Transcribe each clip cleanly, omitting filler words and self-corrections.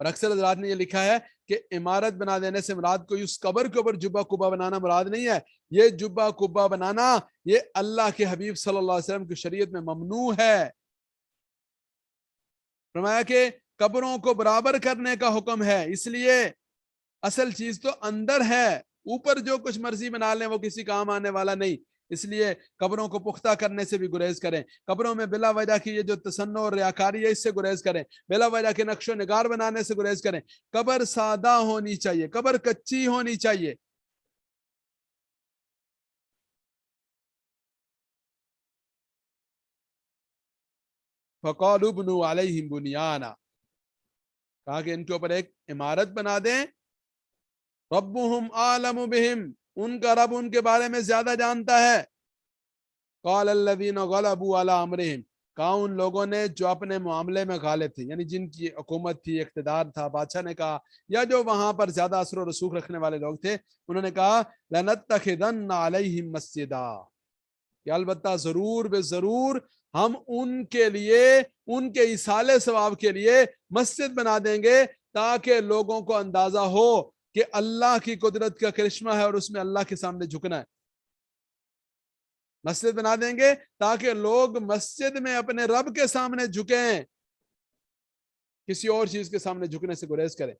اور اکثر حضرات نے یہ لکھا ہے کہ عمارت بنا دینے سے مراد کوئی اس قبر کے اوپر جبہ کبا بنانا مراد نہیں ہے. یہ جبہ کبا بنانا یہ اللہ کے حبیب صلی اللہ علیہ وسلم کی شریعت میں ممنوع ہے. فرمایا کہ قبروں کو برابر کرنے کا حکم ہے، اس لیے اصل چیز تو اندر ہے، اوپر جو کچھ مرضی بنا لیں وہ کسی کام آنے والا نہیں. اس لیے قبروں کو پختہ کرنے سے بھی گریز کریں. قبروں میں بلا وجہ کی یہ جو تصنع اور ریاکاری ہے اس سے گریز کریں. بلا وجہ کے نقش و نگار بنانے سے گریز کریں. قبر سادہ ہونی چاہیے، قبر کچی ہونی چاہیے. فَقَالُوا ابْنُوا عَلَيْهِمْ بُنْيَانًا، کہا کہ ان کے اوپر ایک عمارت بنا دیں. ربهم عالم بهم، ان کا رب ان کے بارے میں زیادہ جانتا ہے. قال الذين غلبوا على امرهم، کہا ان لوگوں نے جو اپنے معاملے میں غالب تھے، یعنی جن کی حکومت تھی، اقتدار تھا، بادشاہ نے کہا، یا جو وہاں پر زیادہ اثر و رسوخ رکھنے والے لوگ تھے، انہوں نے کہا لَنَتَّخِذَنَّ عَلَيْهِمْ مَسْجِدًا، کہ البتہ ضرور بے ضرور ہم ان کے لیے، ان کے ایصال ثواب کے لیے مسجد بنا دیں گے، تاکہ لوگوں کو اندازہ ہو کہ اللہ کی قدرت کا کرشمہ ہے اور اس میں اللہ کے سامنے جھکنا ہے. مسجد بنا دیں گے تاکہ لوگ مسجد میں اپنے رب کے سامنے جھکیں، کسی اور چیز کے سامنے جھکنے سے گریز کریں.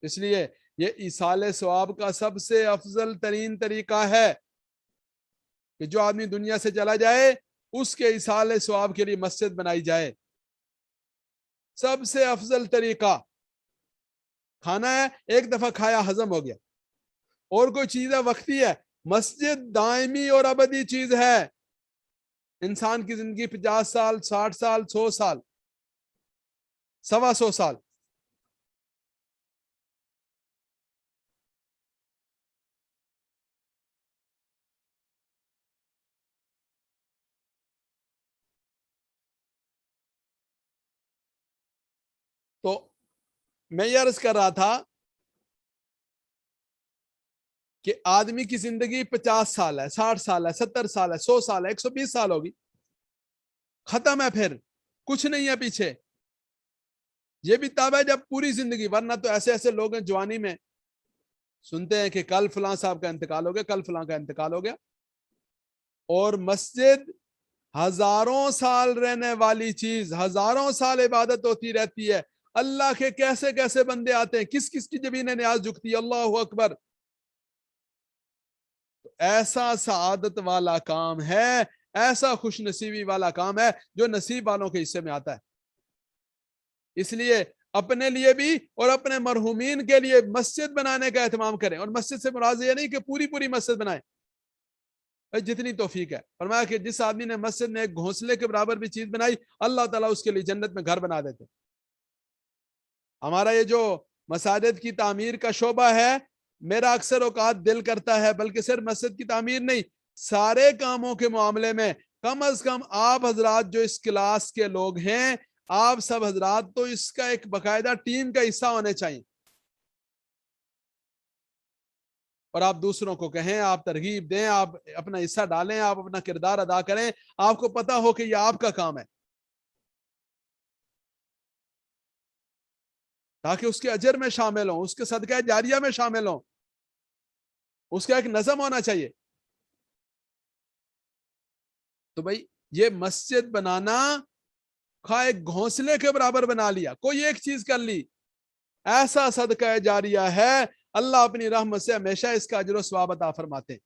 اس لیے یہ ایصال ثواب کا سب سے افضل ترین طریقہ ہے کہ جو آدمی دنیا سے چلا جائے اس کے ایصال ثواب کے لیے مسجد بنائی جائے. سب سے افضل طریقہ. کھانا ہے، ایک دفعہ کھایا ہضم ہو گیا، اور کوئی چیز ہے وقتی ہے. مسجد دائمی اور ابدی چیز ہے. انسان کی زندگی 50 سال، 60 سال، 100 سال، 125 سال. تو میں یہ عرض کر رہا تھا کہ آدمی کی زندگی 50 سال ہے، 60 سال ہے، 70 سال ہے، 100 سال ہے، 120 سال ہوگی، ختم ہے، پھر کچھ نہیں ہے پیچھے. یہ بھی تب ہے جب پوری زندگی، ورنہ تو ایسے ایسے لوگ ہیں جوانی میں سنتے ہیں کہ کل فلاں صاحب کا انتقال ہو گیا، کل فلاں کا انتقال ہو گیا. اور مسجد ہزاروں سال رہنے والی چیز، ہزاروں سال عبادت ہوتی رہتی ہے. اللہ کے کیسے کیسے بندے آتے ہیں، کس کس کی جبین نیاز جھکتی ہے. اللہ اکبر. ایسا سعادت والا کام ہے، ایسا خوش نصیبی والا کام ہے جو نصیب والوں کے حصے میں آتا ہے. اس لیے اپنے لیے بھی اور اپنے مرحومین کے لیے مسجد بنانے کا اہتمام کریں. اور مسجد سے مراد یہ نہیں کہ پوری پوری مسجد بنائیں، جتنی توفیق ہے. فرمایا کہ جس آدمی نے مسجد میں ایک گھونسلے کے برابر بھی چیز بنائی، اللہ تعالیٰ اس کے لیے جنت میں گھر بنا دیتے. ہمارا یہ جو مساجد کی تعمیر کا شعبہ ہے، میرا اکثر اوقات دل کرتا ہے، بلکہ صرف مسجد کی تعمیر نہیں، سارے کاموں کے معاملے میں کم از کم آپ حضرات جو اس کلاس کے لوگ ہیں، آپ سب حضرات تو اس کا ایک باقاعدہ ٹیم کا حصہ ہونے چاہیے. اور آپ دوسروں کو کہیں، آپ ترغیب دیں، آپ اپنا حصہ ڈالیں، آپ اپنا کردار ادا کریں، آپ کو پتا ہو کہ یہ آپ کا کام ہے، تاکہ اس کے اجر میں شامل ہوں، اس کے صدقہ جاریہ میں شامل ہوں. اس کا ایک نظم ہونا چاہیے. تو بھائی یہ مسجد بنانا، خواہ ایک گھونسلے کے برابر بنا لیا، کوئی ایک چیز کر لی، ایسا صدقہ جاریہ ہے، اللہ اپنی رحمت سے ہمیشہ اس کا اجر و ثواب عطا فرماتے ہیں.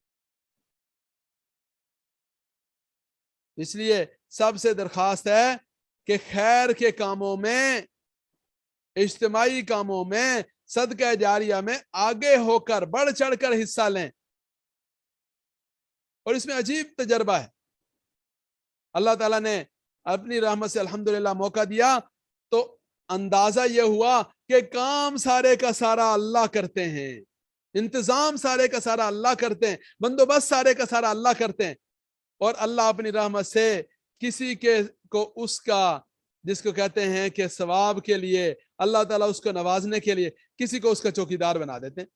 اس لیے سب سے درخواست ہے کہ خیر کے کاموں میں، اجتماعی کاموں میں، صدقہ جاریہ میں آگے ہو کر بڑھ چڑھ کر حصہ لیں. اور اس میں عجیب تجربہ ہے. اللہ تعالیٰ نے اپنی رحمت سے الحمدللہ موقع دیا تو اندازہ یہ ہوا کہ کام سارے کا سارا اللہ کرتے ہیں، انتظام سارے کا سارا اللہ کرتے ہیں، بندوبست سارے کا سارا اللہ کرتے ہیں. اور اللہ اپنی رحمت سے کسی کے کو اس کا، جس کو کہتے ہیں کہ ثواب کے لیے اللہ تعالیٰ اس کو نوازنے کے لیے کسی کو اس کا چوکیدار بنا دیتے ہیں.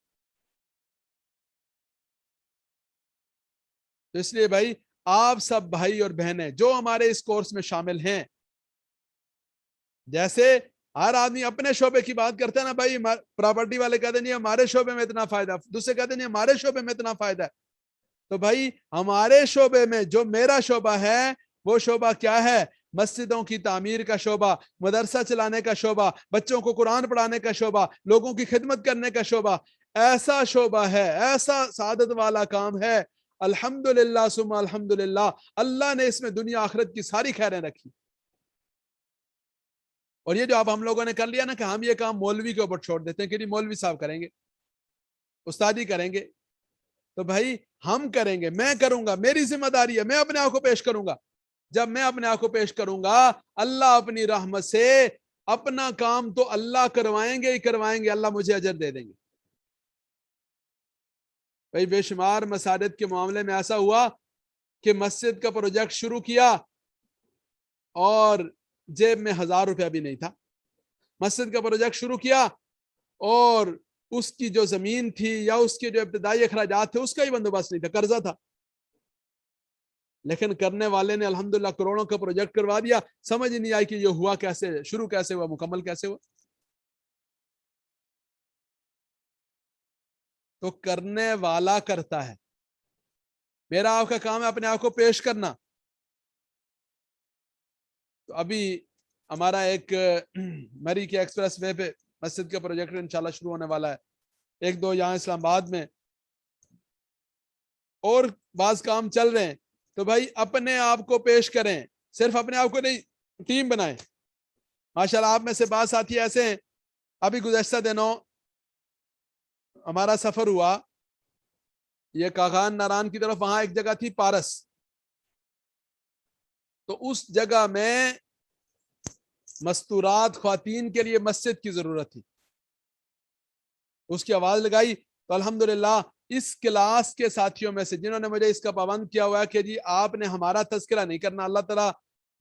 تو اس لیے بھائی آپ سب بھائی اور بہنیں جو ہمارے اس کورس میں شامل ہیں، جیسے ہر آدمی اپنے شعبے کی بات کرتا ہے نا بھائی، پراپرٹی والے کہتے نہیں ہمارے شعبے میں اتنا فائدہ، دوسرے کہتے نہیں ہمارے شعبے میں اتنا فائدہ ہے. تو بھائی ہمارے شعبے میں جو میرا شعبہ ہے وہ شعبہ کیا ہے؟ مسجدوں کی تعمیر کا شعبہ، مدرسہ چلانے کا شعبہ، بچوں کو قرآن پڑھانے کا شعبہ، لوگوں کی خدمت کرنے کا شعبہ. ایسا شعبہ ہے، ایسا سعادت والا کام ہے، الحمدللہ ثم الحمدللہ، اللہ نے اس میں دنیا آخرت کی ساری خیریں رکھی. اور یہ جو اب ہم لوگوں نے کر لیا نا کہ ہم یہ کام مولوی کے اوپر چھوڑ دیتے ہیں کہ مولوی صاحب کریں گے، استادی کریں گے. تو بھائی ہم کریں گے، میں کروں گا، میری ذمہ داری ہے، میں اپنے آپ کو پیش کروں گا. جب میں اپنے آپ کو پیش کروں گا، اللہ اپنی رحمت سے اپنا کام تو اللہ کروائیں گے ہی کروائیں گے، اللہ مجھے اجر دے دیں گے. بھائی بے شمار مساجد کے معاملے میں ایسا ہوا کہ مسجد کا پروجیکٹ شروع کیا اور جیب میں 1000 روپیہ بھی نہیں تھا. مسجد کا پروجیکٹ شروع کیا اور اس کی جو زمین تھی یا اس کے جو ابتدائی اخراجات تھے اس کا ہی بندوبست نہیں تھا، قرضہ تھا. لیکن کرنے والے نے الحمدللہ کروڑوں کا پروجیکٹ کروا دیا. سمجھ نہیں آئی کہ یہ ہوا کیسے، شروع کیسے ہوا، مکمل کیسے ہوا. تو کرنے والا کرتا ہے، میرا آپ کا کام ہے اپنے آپ کو پیش کرنا. تو ابھی ہمارا ایک مری کے ایکسپریس وے پہ مسجد کا پروجیکٹ انشاءاللہ شروع ہونے والا ہے، 1-2 یہاں اسلام آباد میں، اور بعض کام چل رہے ہیں. تو بھائی اپنے آپ کو پیش کریں، صرف اپنے آپ کو نہیں، ٹیم بنائیں. ماشاءاللہ آپ میں سے بعض ساتھی ایسے ہیں، ابھی گزشتہ دنوں ہمارا سفر ہوا یہ کاغان ناران کی طرف، وہاں ایک جگہ تھی پارس. تو اس جگہ میں مستورات خواتین کے لیے مسجد کی ضرورت تھی. اس کی آواز لگائی تو الحمدللہ اس کلاس کے ساتھیوں میں سے جنہوں نے مجھے اس کا پابند کیا ہوا ہے کہ جی آپ نے ہمارا تذکرہ نہیں کرنا، اللہ تعالیٰ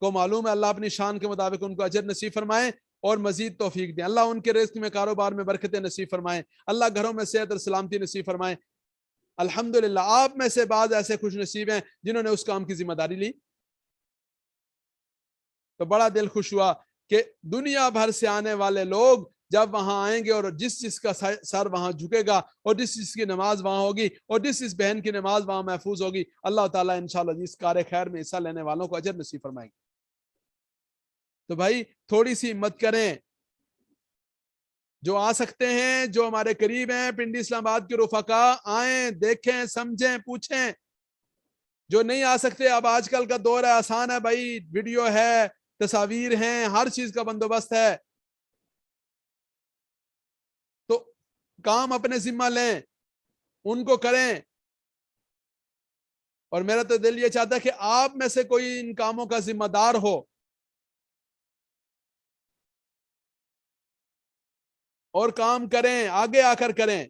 کو معلوم ہے، اللہ اپنی شان کے مطابق ان کو اجر نصیب فرمائے اور مزید توفیق دیں. اللہ ان کے رزق میں، کاروبار میں برکتیں نصیب فرمائیں، اللہ گھروں میں صحت اور سلامتی نصیب فرمائیں. الحمدللہ آپ میں سے بعض ایسے خوش نصیب ہیں جنہوں نے اس کام کی ذمہ داری لی. تو بڑا دل خوش ہوا کہ دنیا بھر سے آنے والے لوگ جب وہاں آئیں گے اور جس چیز کا سر وہاں جھکے گا اور جس چیز کی نماز وہاں ہوگی اور جس بہن کی نماز وہاں محفوظ ہوگی، اللہ تعالیٰ انشاءاللہ اس کار خیر میں حصہ لینے والوں کو اجر نصیب فرمائیں گے. تو بھائی تھوڑی سی ہمت کریں، جو آ سکتے ہیں، جو ہمارے قریب ہیں، پنڈی اسلام آباد کے رفقا آئیں، دیکھیں، سمجھیں، پوچھیں. جو نہیں آ سکتے، اب آج کل کا دور ہے، آسان ہے بھائی، ویڈیو ہے، تصاویر ہیں، ہر چیز کا بندوبست ہے. تو کام اپنے ذمہ لیں، ان کو کریں. اور میرا تو دل یہ چاہتا ہے کہ آپ میں سے کوئی ان کاموں کا ذمہ دار ہو اور کام کریں، آگے آ کر کریں.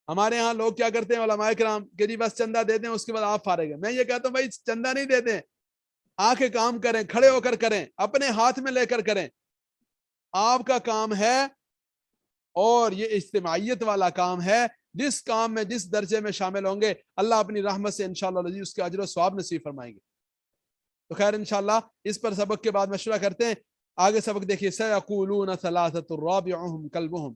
ہمارے ہاں لوگ کیا کرتے ہیں علماء کرام کہ جی بس چندہ دے دیں اس کے بعد آپ فارغ ہیں. میں یہ کہتا ہوں بھائی چندہ نہیں دے دیں، آ کے کام کریں، کھڑے ہو کر کریں، اپنے ہاتھ میں لے کر کریں. آپ کا کام ہے اور یہ اجتماعیت والا کام ہے. جس کام میں جس درجے میں شامل ہوں گے اللہ اپنی رحمت سے انشاءاللہ اس کے اجر و ثواب نصیب فرمائیں گے. تو خیر انشاءاللہ اس پر سبق کے بعد مشورہ کرتے ہیں. آگے سبق دیکھیے، سیقولون ثلاثۃ رابعہم کلبہم.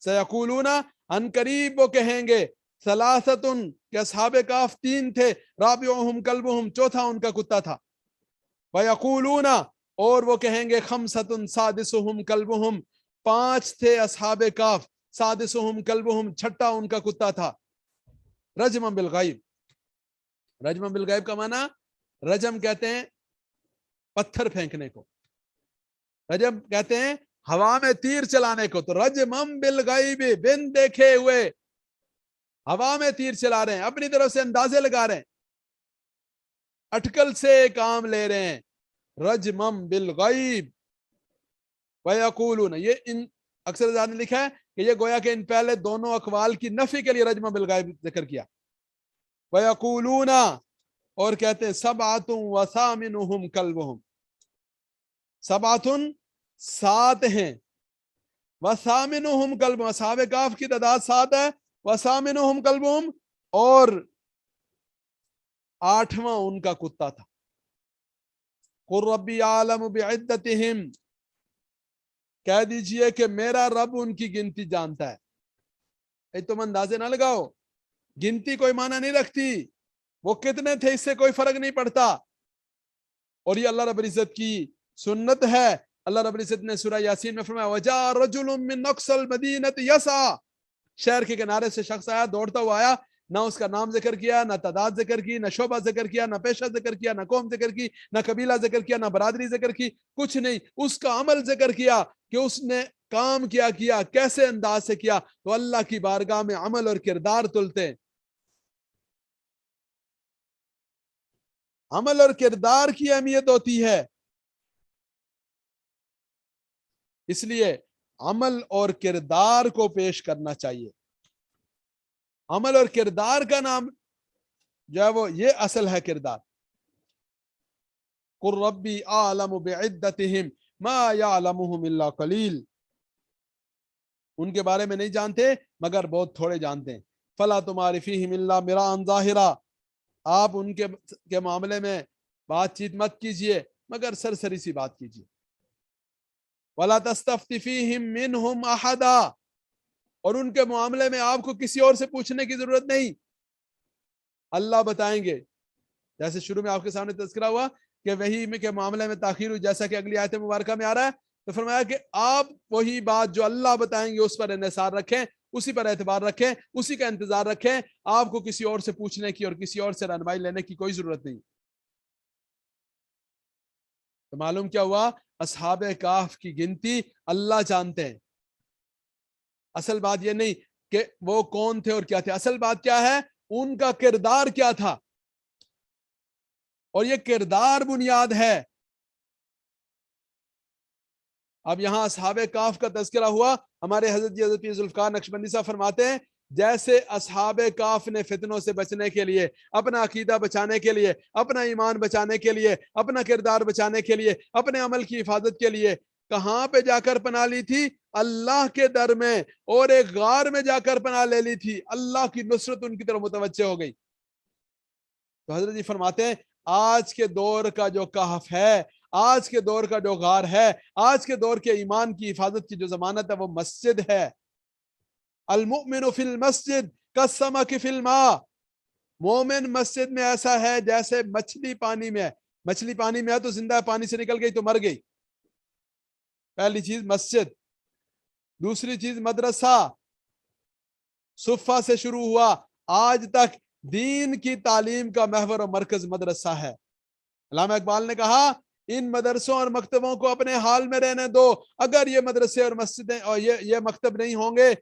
سیقولون ان قریب وہ کہیں گے، ثلاثۃ کہ اصحاب کہف 3 تھے، رابعہم کلبہم چوتھا ان کا کتا تھا. ویقولون اور وہ کہیں گے، خمسۃ سادسہم کلبہم 5 تھے اصحاب کہف، سادسہم کلبہم چھٹا ان کا کتا تھا. رجم بالغیب. رجم بالغیب کا معنی، رجم کہتے ہیں پتھر پھینکنے کو، رجم کہتے ہیں ہوا میں تیر چلانے کو. تو رجمم بالغیب، بن دیکھے ہوئے ہوا میں تیر چلا رہے ہیں، اپنی طرف سے اندازے لگا رہے ہیں، اٹکل سے کام لے رہے ہیں. رجمم بالغیب. وَيَقُولُونَ یہ ان اکثر نے لکھا ہے کہ یہ گویا کہ ان پہلے دونوں اقوال کی نفی کے لیے رجم بالغیب ذکر کیا. وَيَقُولُونَ اور کہتے ہیں، سبعۃ وثامنہم کلبہم. سبعۃ 7 ہیں، وثامنہم کلبہم اصحاب کہف کی تعداد 7 ہے، وثامنہم کلبہم اور 8واں ان کا کتا تھا. قُلْ رَبِّي أَعْلَمُ بِعِدَّتِهِمْ کہہ دیجئے کہ میرا رب ان کی گنتی جانتا ہے. تم اندازے نہ لگاؤ, گنتی کوئی معنی نہیں رکھتی, وہ کتنے تھے اس سے کوئی فرق نہیں پڑتا. اور یہ اللہ رب العزت کی سنت ہے. اللہ رب العزت نے سورہ یاسین میں فرمایا وَجَاءَ رَجُلٌ مِّنْ أَقْصَى الْمَدِينَةِ يَسْعَىٰ, شہر کے کنارے سے شخص آیا, دوڑتا ہوا آیا, نہ اس کا نام ذکر کیا, نہ تعداد ذکر کی, نہ شعبہ ذکر کیا, نہ پیشہ ذکر کیا, نہ قوم ذکر کی, نہ قبیلہ ذکر کیا, نہ برادری ذکر کی, کچھ نہیں. اس کا عمل ذکر کیا کہ اس نے کام کیا کیسے انداز سے کیا. تو اللہ کی بارگاہ میں عمل اور کردار تلتے ہیں. عمل اور کردار کی اہمیت ہوتی ہے. اس لیے عمل اور کردار کو پیش کرنا چاہیے. عمل اور کردار کا نام جو ہے وہ یہ اصل ہے کردار. قُلْ رَبِّي أَعْلَمُ بِعِدَّتِهِمْ مَا يَعْلَمُهُمْ إِلَّا قَلِيلٌ, ان کے بارے میں نہیں جانتے مگر بہت تھوڑے جانتے ہیں. فَلَا تُمَارِ فِيهِمْ إِلَّا مِرَاءً ظَاهِرًا, آپ ان کے معاملے میں بات چیت مت کیجئے مگر سرسری سی بات کیجئے. وَلَا تَسْتَفْتِ فِيهِمْ مِنْهُمْ أَحَدًا, اور ان کے معاملے میں آپ کو کسی اور سے پوچھنے کی ضرورت نہیں, اللہ بتائیں گے. جیسے شروع میں آپ کے سامنے تذکرہ ہوا کہ وحی میں کے معاملے میں تاخیر ہوئی, جیسا کہ اگلی آیت مبارکہ میں آ رہا ہے, تو فرمایا کہ آپ وہی بات جو اللہ بتائیں گے اس پر انحصار رکھیں, اسی پر اعتبار رکھیں, اسی کا انتظار رکھیں. آپ کو کسی اور سے پوچھنے کی اور کسی اور سے رہنمائی لینے کی کوئی ضرورت نہیں. تو معلوم کیا ہوا, اصحاب کہف کی گنتی اللہ جانتے ہیں. اصل بات یہ نہیں کہ وہ کون تھے اور کیا تھے, اصل بات کیا ہے, ان کا کردار کیا تھا, اور یہ کردار بنیاد ہے. اب یہاں اصحاب کہف کا تذکرہ ہوا, ہمارے حضرت ذوالفقار نقشبندی صاحب فرماتے ہیں جیسے اصحاب کہف نے فتنوں سے بچنے کے لیے, اپنا عقیدہ بچانے کے لیے, اپنا ایمان بچانے کے لیے, اپنا کردار بچانے کے لیے, اپنے عمل کی حفاظت کے لیے کہاں پہ جا کر پناہ لی تھی, اللہ کے در میں, اور ایک غار میں جا کر پناہ لے لی تھی. اللہ کی نصرت ان کی طرف متوجہ ہو گئی. تو حضرت جی فرماتے ہیں آج کے دور کا جو کہف ہے, آج کے دور کا جو غار ہے, آج کے دور کے ایمان کی حفاظت کی جو ضمانت ہے وہ مسجد ہے. المؤمن فی المسجد کالسمک فی الماء, مومن مسجد میں ایسا ہے جیسے مچھلی پانی میں ہے. مچھلی پانی میں ہے تو زندہ ہے, پانی سے نکل گئی تو مر گئی. پہلی چیز مسجد. دوسری چیز مدرسہ. صفہ سے شروع ہوا آج تک دین کی تعلیم کا محور و مرکز مدرسہ ہے. علامہ اقبال نے کہا ان مدرسوں اور مکتبوں کو اپنے حال میں رہنے دو. اگر یہ مدرسے اور مسجدیں اور یہ مکتب نہیں ہوں گے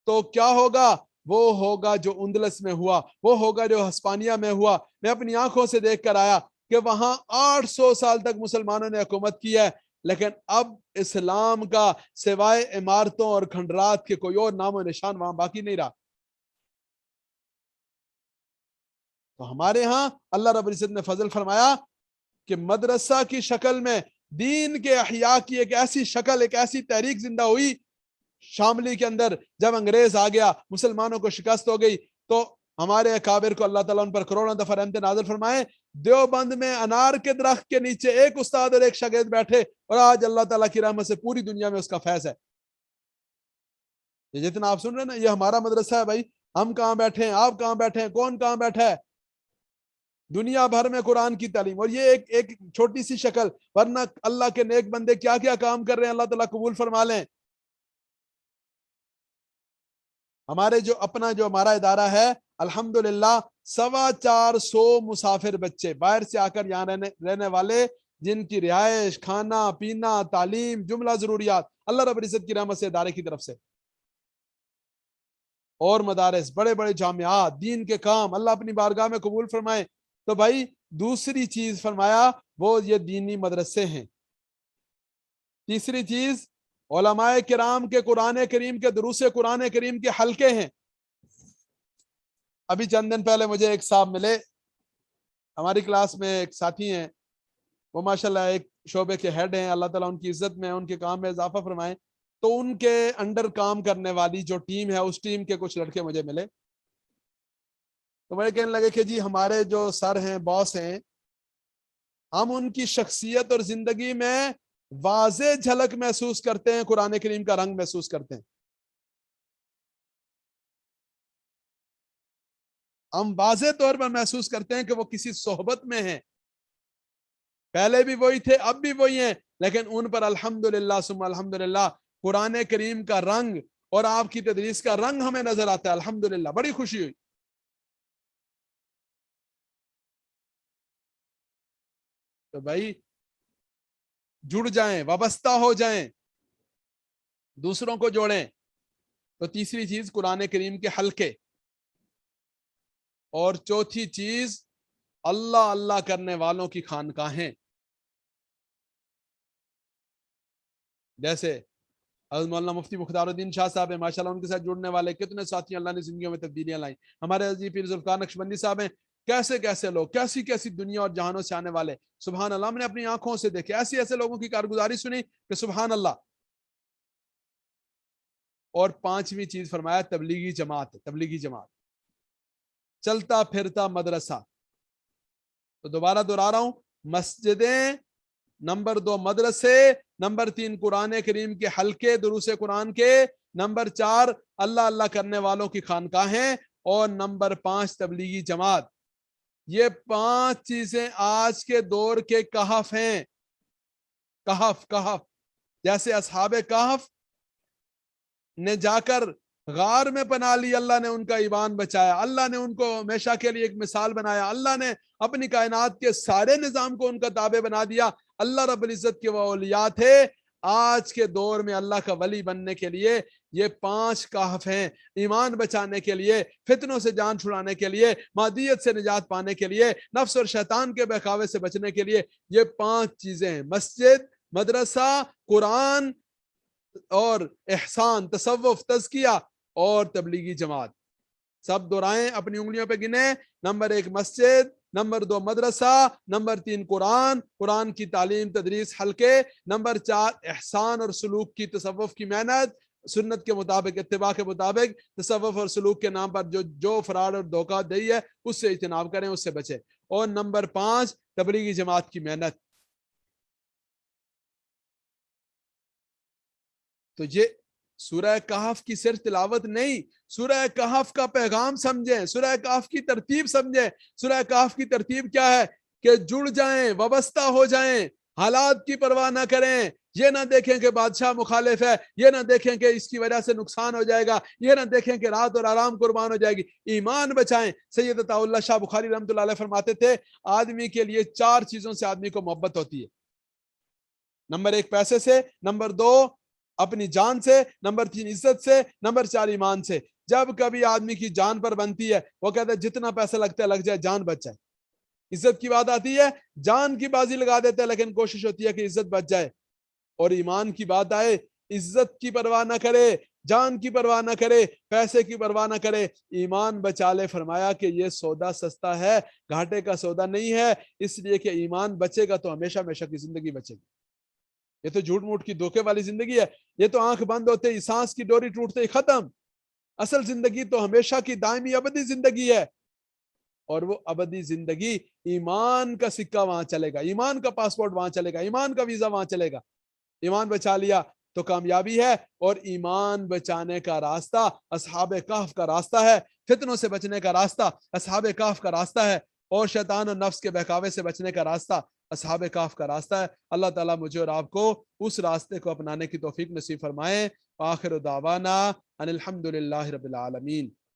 تو کیا ہوگا, وہ ہوگا جو اندلس میں ہوا, وہ ہوگا جو ہسپانیہ میں ہوا. میں اپنی آنکھوں سے دیکھ کر آیا کہ وہاں 800 سال تک مسلمانوں نے حکومت کی ہے, لیکن اب اسلام کا سوائے عمارتوں اور کھنڈرات کے کوئی اور نام و نشان وہاں باقی نہیں رہا. تو ہمارے ہاں اللہ رب العزت نے فضل فرمایا کہ مدرسہ کی شکل میں دین کے احیاء کی ایک ایسی شکل, ایک ایسی تحریک زندہ ہوئی. شاملی کے اندر جب انگریز آ گیا, مسلمانوں کو شکست ہو گئی, تو ہمارے اکابر کو اللہ تعالیٰ ان پر کروڑوں دفعہ رحمت نازل فرمائے. دیوبند میں انار کے درخت کے نیچے ایک استاد اور ایک شاگرد بیٹھے, اور آج اللہ تعالیٰ کی رحمت سے پوری دنیا میں اس کا فیض ہے. یہ جتنا آپ سن رہے ہیں نا, یہ ہمارا مدرسہ ہے بھائی. ہم کہاں بیٹھے ہیں, آپ کہاں بیٹھے ہیں, کون کہاں بیٹھا ہے. دنیا بھر میں قرآن کی تعلیم, اور یہ ایک چھوٹی سی شکل, ورنہ اللہ کے نیک بندے کیا کیا کام کر رہے ہیں, اللہ تعالیٰ قبول فرما لیں. ہمارے جو ہمارا ادارہ ہے الحمدللہ 450 مسافر بچے باہر سے آ کر یہاں رہنے والے, جن کی رہائش, کھانا پینا, تعلیم, جملہ ضروریات اللہ رب العزت کی رحمت سے ادارے کی طرف سے, اور مدارس, بڑے بڑے جامعات, دین کے کام اللہ اپنی بارگاہ میں قبول فرمائے. تو بھائی دوسری چیز فرمایا وہ یہ دینی مدرسے ہیں. تیسری چیز علماء کرام کے قرآن کریم کے دروس قرآن کریم کے حلقے ہیں. ابھی چند دن پہلے مجھے ایک صاحب ملے, ہماری کلاس میں ایک ساتھی ہیں, وہ ماشاءاللہ ایک شعبے کے ہیڈ ہیں, اللہ تعالیٰ ان کی عزت میں, ان کے کام میں اضافہ فرمائیں. تو ان کے انڈر کام کرنے والی جو ٹیم ہے, اس ٹیم کے کچھ لڑکے مجھے ملے, تو مجھے کہنے لگے کہ جی ہمارے جو سر ہیں, باس ہیں, ہم ان کی شخصیت اور زندگی میں واضح جھلک محسوس کرتے ہیں، قرآن کریم کا رنگ محسوس کرتے ہیں. ہم واضح طور پر محسوس کرتے ہیں کہ وہ کسی صحبت میں ہیں. پہلے بھی وہی تھے، اب بھی وہی ہیں، لیکن ان پر الحمدللہ ثم الحمدللہ قرآن کریم کا رنگ اور آپ کی تدریس کا رنگ ہمیں نظر آتا ہے. الحمدللہ بڑی خوشی ہوئی. تو بھائی جڑ جائیں، وابستہ ہو جائیں، دوسروں کو جوڑیں. تو تیسری چیز قرآن کریم کے حلقے، اور چوتھی چیز اللہ اللہ کرنے والوں کی خانقاہیں. جیسے حضرت مولانا مفتی مختار الدین شاہ صاحب ہیں، ماشاءاللہ ان کے ساتھ جڑنے والے کتنے ساتھی اللہ نے زندگیوں میں تبدیلیاں لائیں. ہمارے عزیز پیر ذوالفقار نقشبندی صاحب ہیں، کیسے کیسے لوگ، کیسی کیسی دنیا اور جہانوں سے آنے والے، سبحان اللہ. ہم نے اپنی آنکھوں سے دیکھے ایسے ایسے لوگوں کی کارگزاری سنی کہ سبحان اللہ. اور پانچویں چیز فرمایا تبلیغی جماعت. تبلیغی جماعت، چلتا پھرتا مدرسہ. تو دوبارہ دہرا رہا ہوں، مسجدیں، نمبر 2 مدرسے، نمبر 3 قرآن کریم کے حلقے دروس قرآن کے، نمبر 4 اللہ اللہ کرنے والوں کی خانقاہیں، اور نمبر 5 تبلیغی جماعت. یہ 5 چیزیں آج کے دور کے کہف ہیں. کہف جیسے اصحاب کہف نے جا کر غار میں پناہ لی، اللہ نے ان کا ایمان بچایا، اللہ نے ان کو ہمیشہ کے لیے ایک مثال بنایا، اللہ نے اپنی کائنات کے سارے نظام کو ان کا تابع بنا دیا. اللہ رب العزت کے وہ اولیاء تھے. آج کے دور میں اللہ کا ولی بننے کے لیے یہ 5 کہف ہیں. ایمان بچانے کے لیے، فتنوں سے جان چھڑانے کے لیے، مادیت سے نجات پانے کے لیے، نفس اور شیطان کے بہکاوے سے بچنے کے لیے یہ 5 چیزیں ہیں: مسجد، مدرسہ، قرآن اور احسان، تصوف، تزکیہ اور تبلیغی جماعت. سب دورائیں، اپنی انگلیوں پہ گنے. نمبر 1 مسجد، نمبر 2 مدرسہ، نمبر 3 قرآن کی تعلیم تدریس حلقے، نمبر 4 احسان اور سلوک کی، تصوف کی محنت، سنت کے مطابق، اتباع کے مطابق، تصوف اور سلوک کے نام پر جو فراڈ اور دھوکہ دہی ہے اس سے اجتناب کریں، اس سے بچیں. اور نمبر 5 تبلیغی جماعت کی محنت. تو یہ سورہ کہف کی صرف تلاوت نہیں، سورہ کہف کا پیغام سمجھیں، سورہ کہف کی ترتیب سمجھیں. سورہ کہف کی ترتیب کیا ہے کہ جڑ جائیں، وابستہ ہو جائیں، حالات کی پرواہ نہ کریں. یہ نہ دیکھیں کہ بادشاہ مخالف ہے، یہ نہ دیکھیں کہ اس کی وجہ سے نقصان ہو جائے گا، یہ نہ دیکھیں کہ رات اور آرام قربان ہو جائے گی. ایمان بچائیں. سید عطا اللہ شاہ بخاری رحمۃ اللہ علیہ فرماتے تھے آدمی کے لیے 4 چیزوں سے آدمی کو محبت ہوتی ہے. نمبر 1 پیسے سے، نمبر 2 اپنی جان سے، نمبر 3 عزت سے، نمبر 4 ایمان سے. جب کبھی آدمی کی جان پر بنتی ہے وہ کہتا ہے جتنا پیسہ لگتا ہے لگ جائے، جان بچ جائے. عزت کی بات آتی ہے، جان کی بازی لگا دیتا ہے، لیکن کوشش ہوتی ہے کہ عزت بچ جائے. اور ایمان کی بات آئے، عزت کی پرواہ نہ کرے، جان کی پرواہ نہ کرے، پیسے کی پرواہ نہ کرے، ایمان بچا لے. فرمایا کہ یہ سودا سستا ہے، گھاٹے کا سودا نہیں ہے، اس لیے کہ ایمان بچے گا تو ہمیشہ ہمیشہ کی زندگی بچے گی. یہ تو جھوٹ موٹ کی دھوکے والی زندگی ہے، یہ تو آنکھ بند ہوتے ہی، سانس کی ڈوری ٹوٹتے ہی ختم. اصل زندگی تو ہمیشہ کی دائمی ابدی زندگی ہے. اور وہ ابدی زندگی ایمان کا سکہ وہاں چلے گا، ایمان کا پاسپورٹ وہاں چلے گا، ایمان کا ویزا وہاں چلے گا. ایمان بچا لیا تو کامیابی ہے. اور ایمان بچانے کا راستہ اصحاب کہف کا راستہ ہے، فتنوں سے بچنے کا راستہ اصحاب کہف کا راستہ ہے، اور شیطان اور نفس کے بہکاوے سے بچنے کا راستہ اصحاب کہف کا راستہ ہے. اللہ تعالیٰ مجھے اور آپ کو اس راستے کو اپنانے کی توفیق نصیب فرمائے. آخر دعوانا ان الحمد للہ رب العالمین.